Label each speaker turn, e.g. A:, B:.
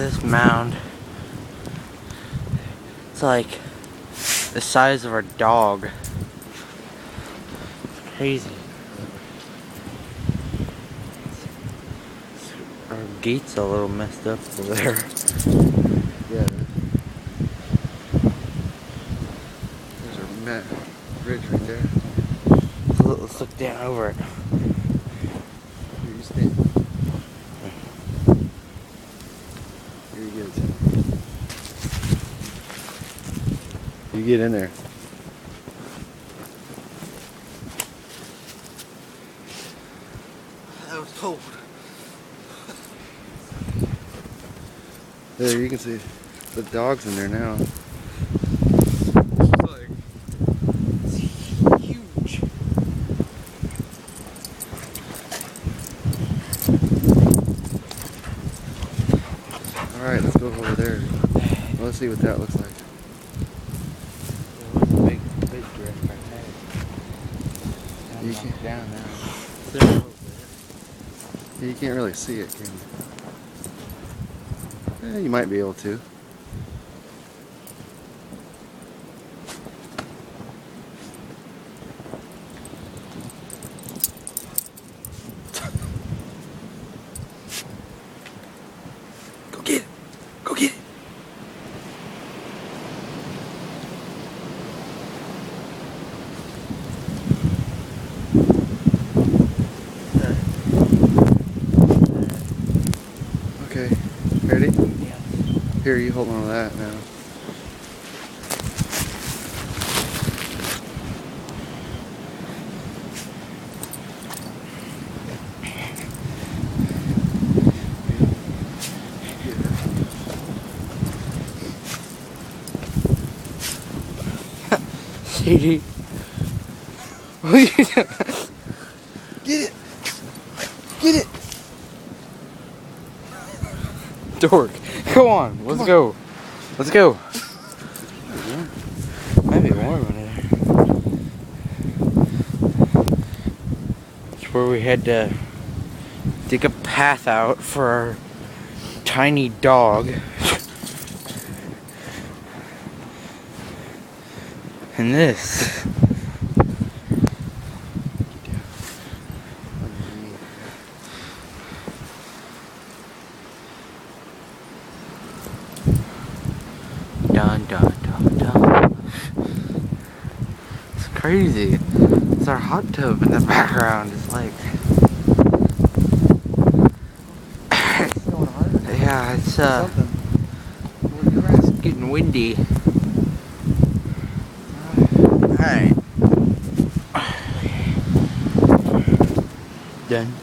A: this mound. It's like the size of our dog. It's crazy. Our gate's a little messed up over there.
B: Yeah. There's our mat bridge right there.
A: Let's look down over it.
B: Here you stand. Here you get it. You get in there.
A: That was cold.
B: There, you can see the dog's in there now.
A: It's huge.
B: Alright, let's go over there. Let's see what that looks like.
A: There's a big drift right there.
B: You can,
A: Down now.
B: you can't really see it, can you? Yeah, you might be able to. Go get it! Go get it! Okay, ready?
A: Yeah.
B: Here, you hold on to that now.
A: CD. What are you doing?
B: Get it! Get it!
A: Dork. Come on, let's go. Let's go. Might be warm in there. It's where we had to dig a path out for our tiny dog. And this. Dun dun dun dun. It's crazy. It's our hot tub in the background. It's like. Yeah, it's getting windy. Alright. Done.